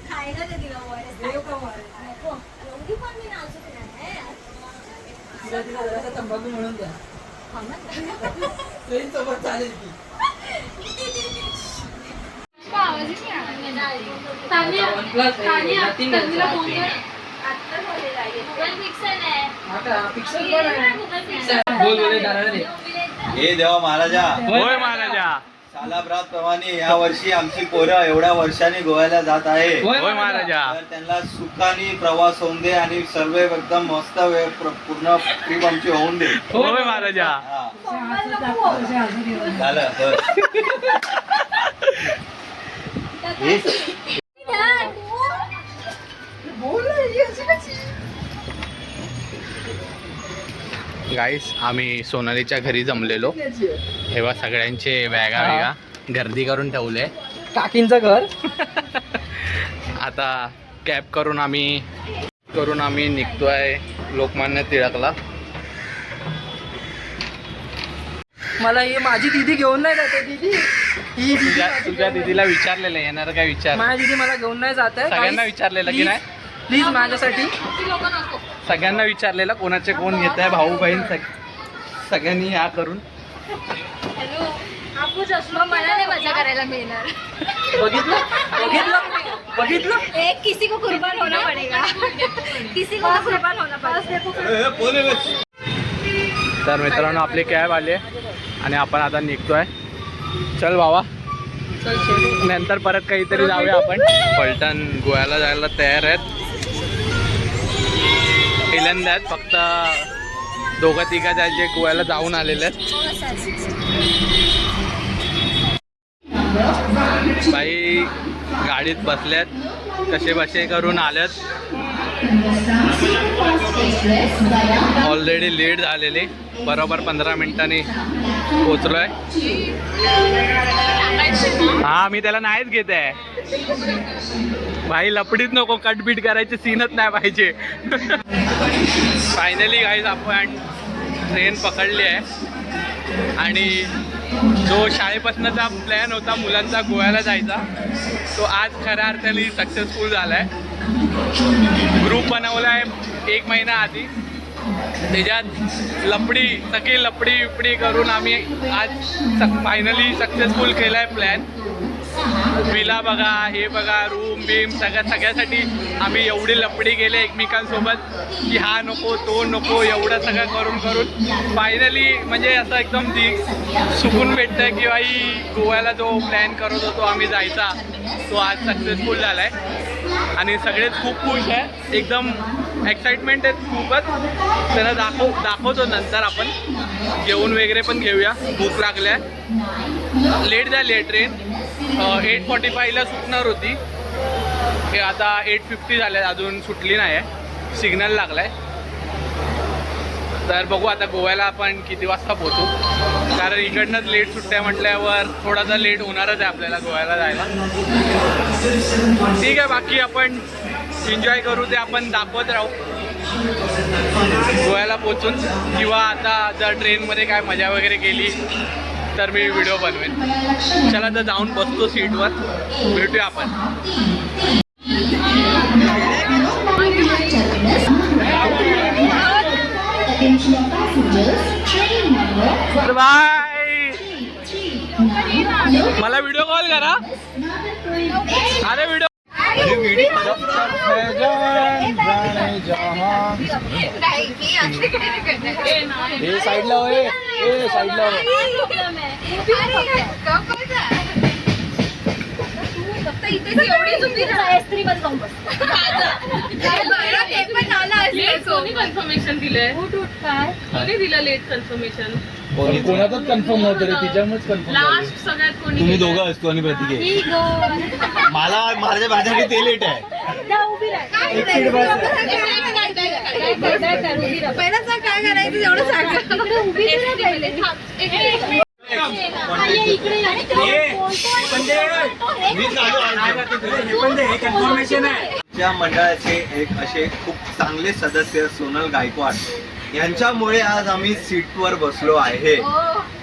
खायला कधी एवढी पण मी नाजूक नाही. तंबाखू म्हणून द्या सोबत चालेल की. हे देवा महाराजा. होय महाराजा. सालाभरात प्रमाणे या वर्षी आमची पोरं एवढ्या वर्षांनी गोव्याला जात आहे. होय महाराजा. तर त्यांना सुखाने प्रवास होऊन दे आणि सर्व एकदम मस्त पूर्ण ट्रिप आमची होऊन दे. होय महाराजा. झालं तर गाईस आम्ही सोनालीच्या घरी जमलेलो. तेव्हा सगळ्यांचे बॅगा वेगा गर्दी करून ठेवले. काकींचं घर. आता कॅब करून आम्ही निघतोय लोकमान्य टिळकला. मला ही माझी दीदी घेऊन नाही जाते. दीदी ही तुझ्या दीदीला विचारलेलं येणार काय विचार. माझ्या दीदी मला घेऊन नाही जात आहे. सगळ्यांना विचारलेलं की नाही. प्लीज माझ्यासाठी सगळ्यांना विचारलेलं कोणाचे कोण घेत आहे भाऊ बहीण सगळ्यांनी या करून. मला नाही मजा करायला मिळणार. बघितलं एक किसी को कुर्बान होना पडेगा. किसी को कुर्बान होना पडेगा. तर मित्रांनो आपली कॅब आली आणि आपण आता निघतोय. चल बाबा नंतर परत काहीतरी जाऊया आपण. पलटण गोव्याला जायला तयार आहेत. पहिल्यांदा आहेत फक्त दोघं तिघं जे गोव्याला जाऊन आलेले आहेत. बाई गाडीत बसल्यात कसे बसे करून आल्यात. ऑलरेडी लेट झालेली. बरोबर 15 मिनिटांनी पोचलोय. हा मी त्याला नाहीच घेत आहे भाई. लपडीत नको कटबीट करायचे सीनच नाही पाहिजे. फायनली गाईज आपण ट्रेन पकडली आहे आणि जो शाळेपासूनचा प्लॅन होता मुलांचा गोव्याला जायचा तो आज खऱ्या अर्थाने सक्सेसफुल झाला आहे. ग्रुप बनवला आहे 1 महिना आधी. त्याच्यात सगळी लपडी करून आम्ही आज फायनली सक्सेसफुल केला आहे प्लॅन. विला बघा हे बघा रूम बीम सगळ्यासाठी आम्ही एवढी लपडी केली एकमेकांसोबत की हा नको तो नको एवढं सगळं करून फायनली म्हणजे असं एकदम सुकून भेटतं की बाई गोव्याला जो प्लॅन करत होतो आम्ही जायचा तो आज सक्सेसफुल झाला आहे आणि सगळेच खूप खुश आहे. एकदम एक्साइटमेंट आहेत खूपच. त्यांना दाखवतो नंतर आपण जेवण वगैरे पण घेऊया. भूक लागल्या. लेट झाली आहे ट्रेन. 8:45ला सुटणार होती. हे आता 8:50 झाले अजून सुटली नाही आहे. सिग्नल लागला आहे. तर बघू आता गोव्याला आपण किती वाजता पोहोचू. कारण इकडनंच लेट सुट्ट्या म्हटल्यावर थोडासा लेट होणारच आहे आपल्याला गोव्याला जायला. ठीक आहे बाकी आपण एन्जॉय करू ते आपण दाखवत राहू गोव्याला पोचून. किंवा आता जर ट्रेनमध्ये काय मजा वगैरे केली तर मी व्हिडिओ बनवेन. चला तर जाऊन बसतो सीटवर. भेटूया आपण. बाय. मला व्हिडिओ कॉल करा. अरे व्हिडिओ साईडला होय. साईडला कन्फर्मेशन दिलंय. कोणी दिलं लेट कन्फर्मेशन. कोणाचंच कन्फर्म होतं रे. तिच्यामुळेच कन्फर्म. लास्ट सगळ्यात कोणी. तुम्ही दोघं असतो आणि प्रतिके. मला माझ्यासाठी ते लेट आहे. पहिला काय करायचं तेवढं सांगा. त्या मंडळाचे एक असे खूप चांगले सदस्य सोनल गायकवाड यांच्यामुळे आज आम्ही सीटवर बसलो आहे.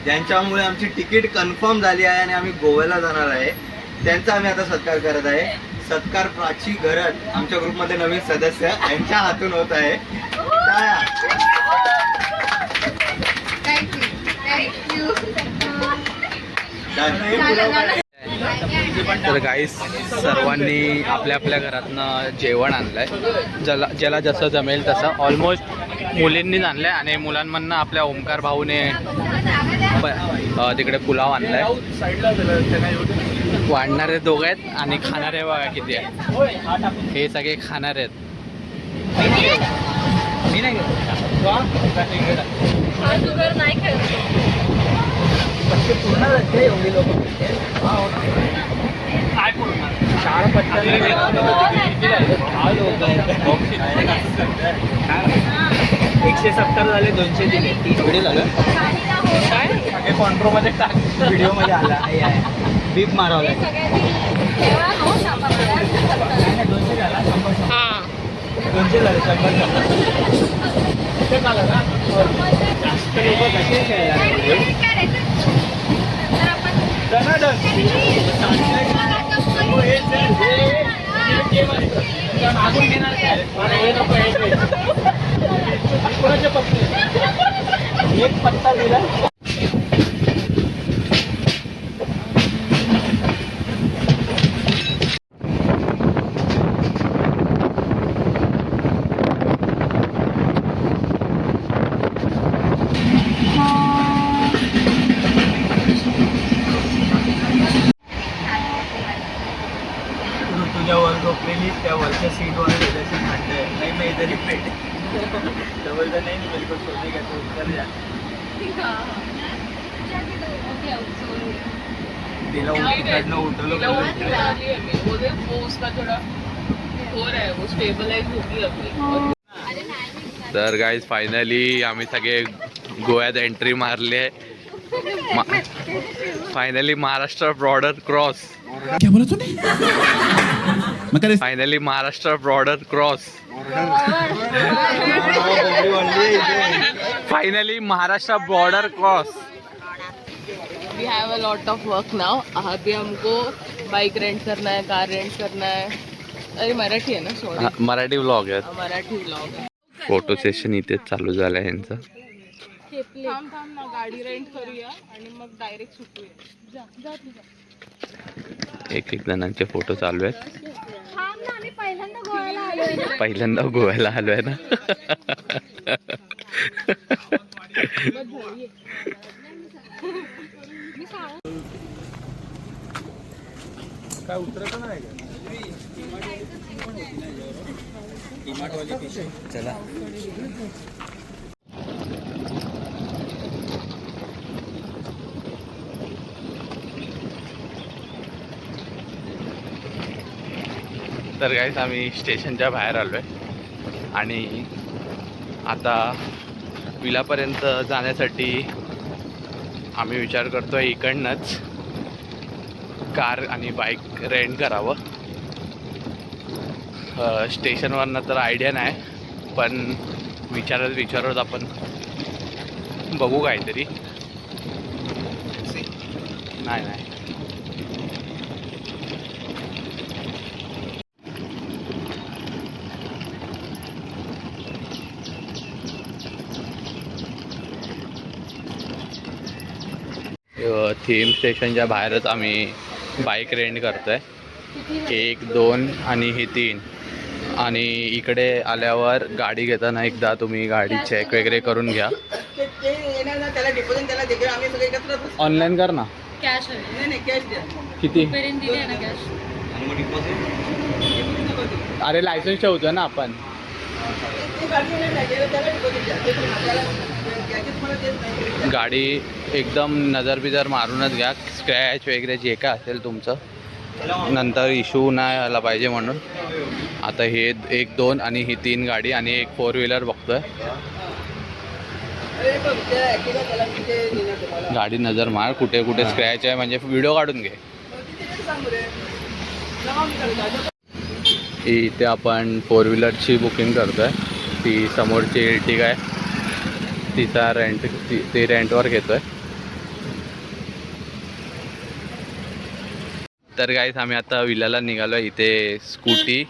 ज्यांच्यामुळे आमची तिकीट कन्फर्म झाली आहे आणि आम्ही गोव्याला जाणार आहे. त्यांचा आम्ही आता सत्कार करत आहे. सत्कार प्राची घरत आमच्या ग्रुपमध्ये नवीन सदस्य यांच्या हातून होत आहे. तर गाईस सर्वांनी आपल्या आपल्या घरातनं जेवण आणलंय, ज्याला जसं जमेल तसं. ऑलमोस्ट मुलींनीच आणलंय आणि मुलांमधनं आपल्या ओमकार भाऊने तिकडे पुलाव आणलाय. वाढणारे दोघं आहेत आणि खाणारे बघा किती आहेत. हे सगळे खाणारे आहेत. मी नाही एकशे 70 झाले, 200 दिले. 3 झालं काय कॉन्ट्रोमध्ये टाक. व्हिडिओ मध्ये आला बीप मारावं लागेल. 200 झाला, 200 झाले, 100 झालं. जास्त लोक कसे खेळणार. मागून घेणार एक पत्ता दिला. तुझ्यावर झोपलेली त्या वरच्या सीटवर त्याची भांड आहे. नाही मी इधर पेट डबल तर नाही बिलकुल सोने का तो उत्तर द्या. तिला उठलं उठवलं. तर गाईज फायनली आम्ही सगळे गोव्यात एंट्री मारली आहे. Finally Maharashtra border cross. Finally Maharashtra border cross. Finally Maharashtra border cross. We have a lot of work now. अभी हमको बाइक रेंट करना है, कार रेंट करना है. अरे मराठी आहे ना, सॉरी मराठी व्लॉग आहे. मराठी व्लॉग. फोटो सेशन इथेच चालू झालं आहे यांचं. थांब ना, गाडी रेंट करूया आणि मग डायरेक्ट सुटूया. जा तुझा. एक जणांचे फोटो चालू आहेत. पहिल्यांदा पहिल्यांदा गोव्याला आलोय ना. काय उतरत नाही चला तर गाईस आम्ही स्टेशनच्या बाहेर आलो आहे आणि आता विलापर्यंत जाण्यासाठी आम्ही विचार करतो आहे इकडनंच कार आणि बाईक रेंट करावं. स्टेशनवरनं तर आयडिया नाही, पण विचारत आपण बघू काहीतरी. नाही थीम स्टेशनच्या बाहेरच आम्ही बाईक रेंट करतोय. 1, 2 आणि ही 3. आणि इकडे आल्यावर गाडी घेताना एकदा तुम्ही गाडी चेक वगैरे करून घ्या. ऑनलाईन कर ना. कॅश आहे. किती? दिले ना कॅश. अरे लायसन्स ठेवतो ना आपण. गाडी एकदम नजर बिजर मारूनच घ्या. स्क्रॅच वगैरे जे काय असेल तुमचं नंतर इश्यू नाही आला पाहिजे म्हणून. आता हे 1, 2 आणि ही 3 गाडी आणि एक 4 व्हीलर बघतोय. गाडी नजर मार कुठे कुठे स्क्रॅच आहे म्हणजे व्हिडिओ काढून घे. इथे आपण 4 व्हीलरची बुकिंग करतोय. ती समोरची इर्टिगा आहे, तिचा ती रेंटवर घेतोय. तर गाईस आम्ही आता विलाला निघालो आहे. इथे स्कूटी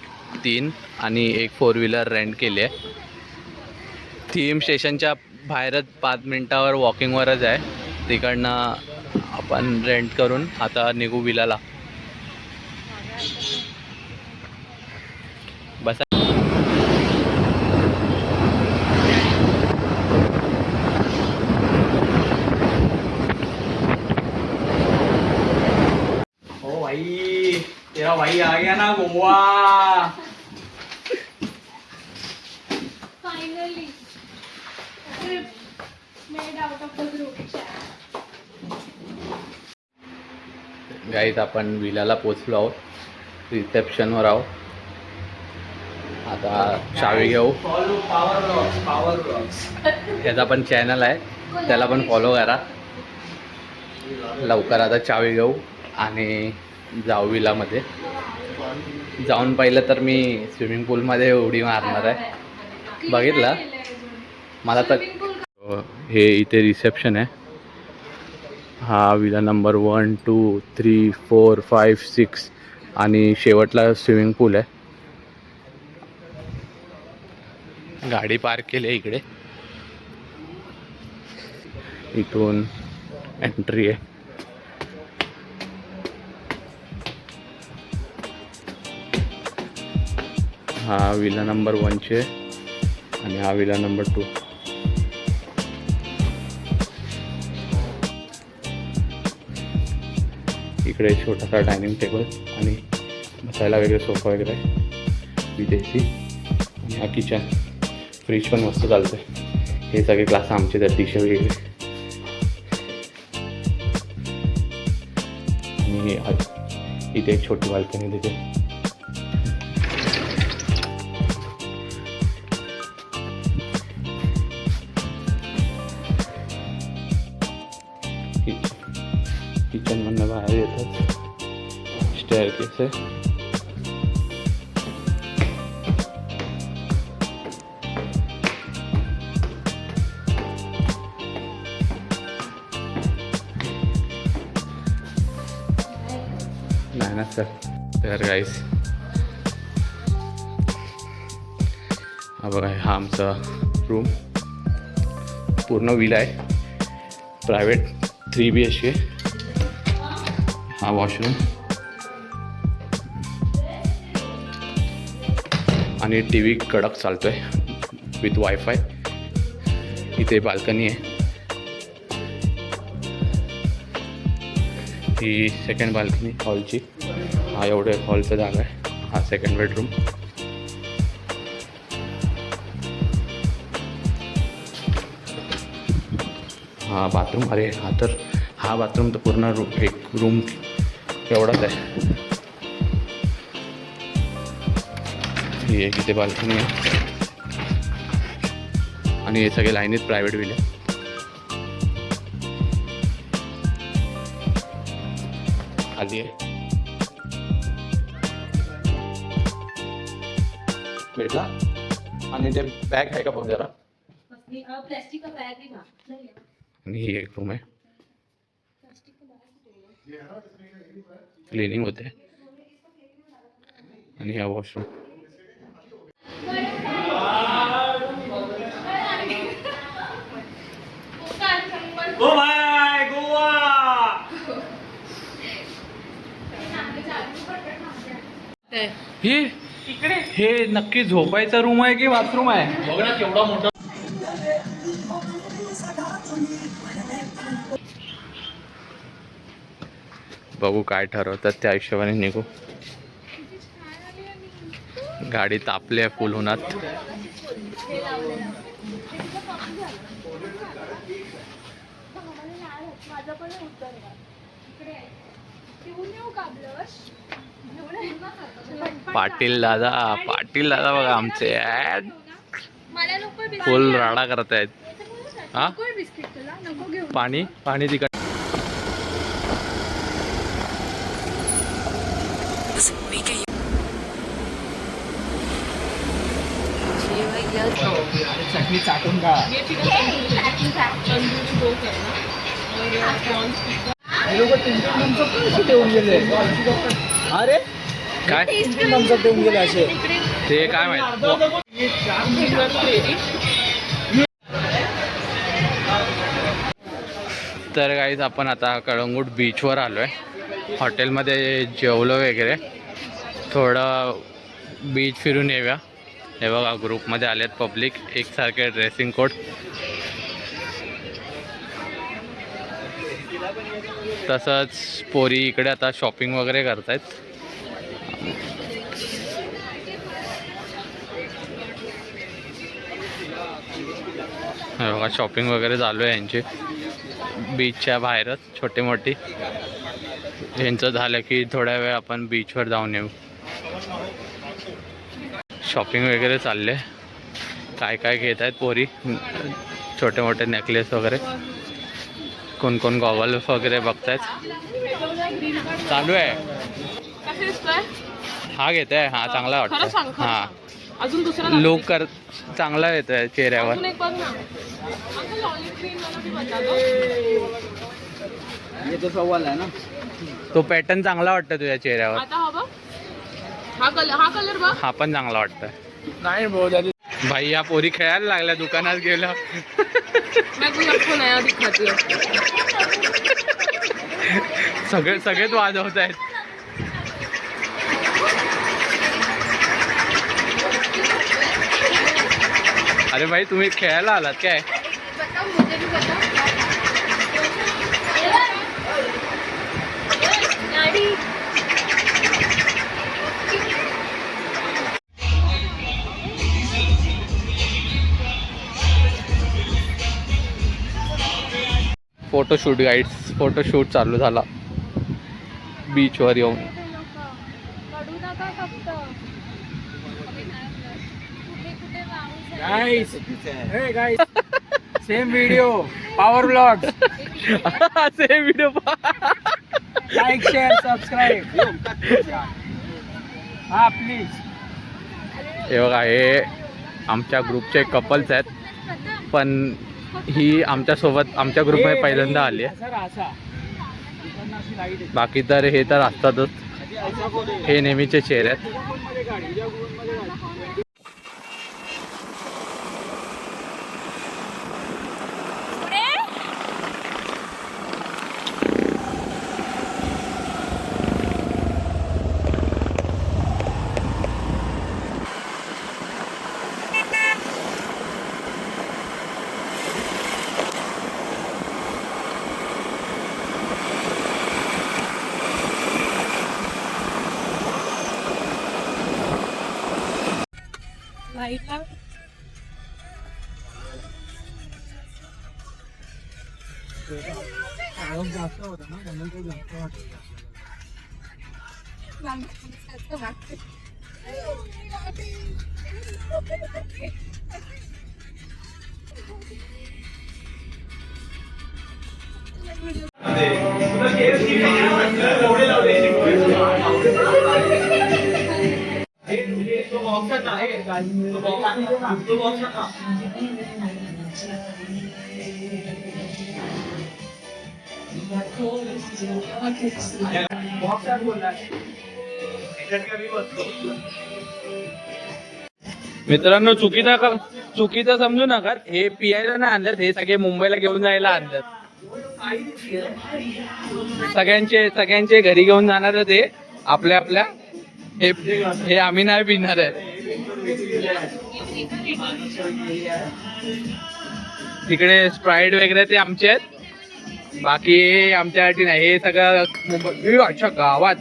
3 आणि एक 4 व्हीलर रेंट केली आहे. थीम स्टेशनच्या बाहेरच 5 मिनटावर वॉकिंगवरच आहे. तिकडनं आपण रेंट करून आता निघू विलाला. बसा. ओ भाई तेरा भाई आ गया ना Goa. Finally made out of the group. Guys आपण विलाला पोचलो आहोत. रिसेप्शनवर आहोत. आता चावी घेऊ. Follow power blogs. त्याचा पण चॅनल आहे, त्याला पण फॉलो करा. लवकर आता चावी घेऊ आणि जाऊ विलामध्ये. जाऊन पाहिलं तर मी स्विमिंग पूलमध्ये उडी मारणार आहे. बघितलं मला तर. हे इथे रिसेप्शन आहे. हा विला नंबर 1 2 3 4 5 6 आणि शेवटला स्विमिंग पूल आहे. गाडी पार्क केली आहे इकडे. इथून एंट्री आहे. हा विला नंबर 1चे आणि हा विला नंबर 2. इकडे छोटासा डायनिंग टेबल आणि बसायला वगैरे सोफा वगैरे विदेशी. आणि हा किचन. फ्रीज पण मस्त चालतं आहे. हे सगळे क्लास आमचे तर डिश वगैरे. आणि इथे एक छोटी बाल्कनी तिथे. किचनमधनं बाहेर येतात. स्टेअर केस आहे. नाही ना सर. तर गाईस हा बघा, हा आमचा रूम. पूर्ण विला आहे. Private 3 BHK. हा वॉशरूम आणि टी व्ही कडक चालतो आहे विथ वायफाय. इथे बाल्कनी आहे. ही सेकंड बाल्कनी हॉलची. हा एवढे हॉलचा जागा आहे. हा सेकंड बेडरूम. हा बाथरूम. अरे हा बाथरूम तर पूर्ण एक रूम एवढाच आहे. ही एक इथे बाल्कनी आहे आणि हे सगळे लाईनीत प्रायव्हेट विले. खाली आहे. भेटला. आणि ते बॅग आहे का बघ जरा. प्लास्टिक का बॅग है ना. आणि ही एक रूम आहे. क्लिनिंग होते. आणि हा वॉशरूम. ओ भाई गोवा. हे नक्की झोपायचा रूम आहे की बाथरूम आहे. बघ ना केवढा मोठा. बघू काय ठरवतात त्या हिशोबाने निघू. गाडी तापली आहे फुल उन्हात. पाटील दादा बघा आमचे ऍड फुल राडा करत आहेत. हा पाणी तिकडे. चटणी चाटून का. हे लोक तुमचं देऊन गेले. अरे काय तुमचं देऊन गेले असे. ते काय माहित. तर गाईज आपण आता कळंगूट बीचवर आलो आहे. हॉटेलमध्ये जेवलो वगैरे, थोडं बीच फिरून येऊया. हे बघा ग्रुपमध्ये आलेत पब्लिक, एकसारखे ड्रेसिंग कोड. तसंच पोरी इकडे आता शॉपिंग वगैरे करतायत. हे बघा शॉपिंग वगैरे चालू आहे यांची बीचच्या बाहेरच, छोटी मोठी. यांचं झालं की थोड्या वेळ आपण बीचवर जाऊन येऊ. शॉपिंग वगैरे चालले. काय काय घेत आहेत पोरी, छोटे मोठे नेकलेस वगैरे. कोण कोण गॉगल्स वगैरे बघतायत. चालू आहे. हा घेत आहे. हा चांगला वाटतं. हा अजून दुसरा लुक कर चांगला येत आहे चेहऱ्यावर. तो सवाल आहे ना, तो पॅटर्न चांगला वाटतं तुझ्या चेहऱ्यावर. हा कलर बघ. हा पण चांगला वाटतंय. नाही भाऊ. भाई या पोरी खेळायला लागल्या दुकानात गेलं. सगळेच वाजवत आहेत. अरे भाई तुम्ही खेळायला आलात काय? फोटोशूट गाईड्स, फोटोशूट चालू झाला बीचवर येऊन. Guys, hey guys, same video, power blog. Same video. Like share subscribe. हा प्लीज. हे बघा हे आमच्या ग्रुपचे कपल्स आहेत, पण ही आमच्यासोबत आमच्या ग्रुपमध्ये पहिल्यांदा आली आहे. बाकी तर हे तर असतातच, हे नेहमीचे चेहरे आहेत. जास्त होतं ना, म्हणून ते जास्त वाटतं. मित्रांनो चुकीचं समजू नका, हे पियायला नाही आणलं, हे सगळे मुंबईला घेऊन जायला आणलं. सगळ्यांचे घरी घेऊन जाणार ते आपल्या. हे आम्ही नाही पिणार आहे. तिकडे स्प्राईट वगैरे ते आमचे आहेत, बाकी आमच्यासाठी नाही. हे सगळं मुंबई, अच्छा गावात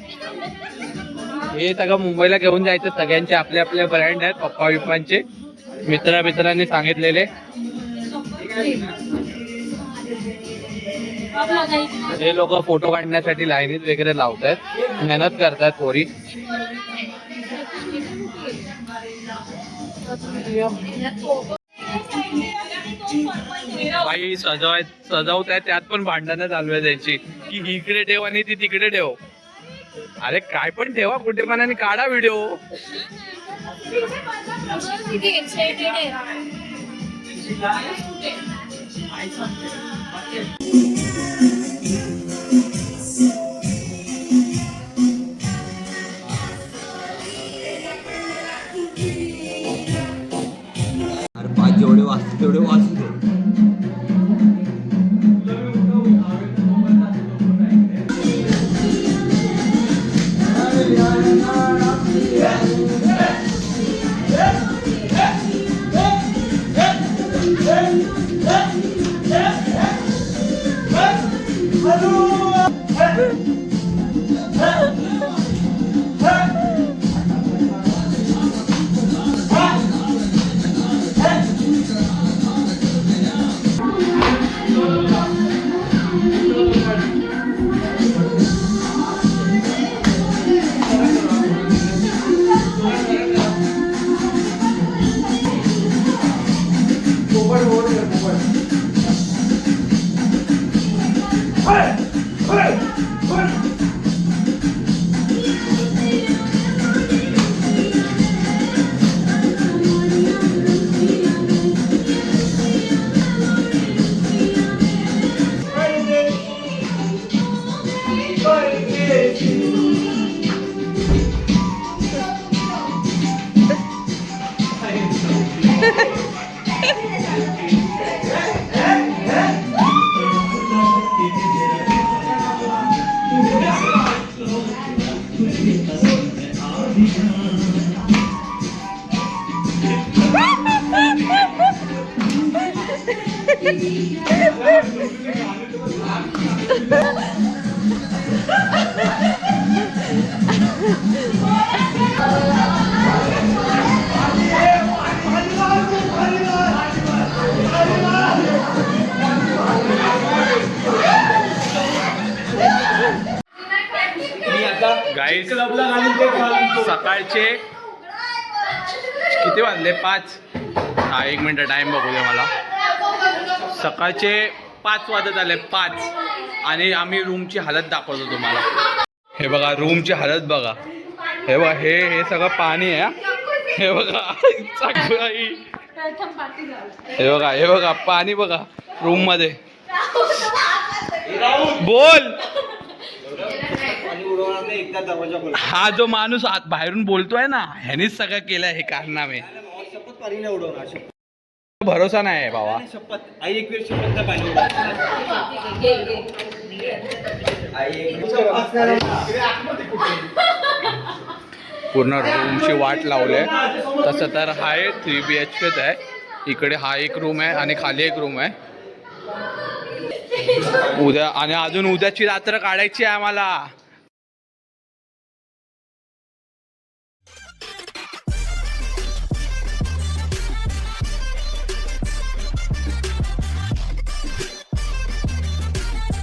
हे सगळं मुंबईला घेऊन जायचं. सगळ्यांचे आपले आपले ब्रँड आहेत, पप्पा बिप्पांचे, मित्रांनी सांगितलेले. हे लोक फोटो काढण्यासाठी लाईनीत वगैरे लावतात, मेहनत करतात पोरी. बाई सजवतायत, त्यात पण भांडणं चालू आहे त्यांची की इकडे ठेव आणि ती तिकडे ठेव. अरे काय पण ठेवा कुठे पण आणि काढा व्हिडिओ. वाचतो तेवढे वाचतो. गाईस सकाळचे किती वाजले 5. हा 1 मिनिट टाइम बघू दे मला. सकाळचे 5 वाजत आले 5 आणि आम्ही रूमची हालत दाखवतो तुम्हाला. हे बघा रूमची हालत बघा. हे बघा हे सगळं पाणी आहे. हे बघा हे बघा पाणी बघा रूम मध्ये. बोल. हा जो माणूस आत बाहेरून बोलतोय ना ह्यानीच सगळं केलंय हे कारनामे. भरोसा नाही आहे बाबा. पूर्ण रूमची वाट लावले. तसं तर हा 3 BHK आहे. इकडे हा एक रूम आहे आणि खाली एक रूम आहे. उद्या आणि अजून उद्याची रात्र काढायची आहे आम्हाला.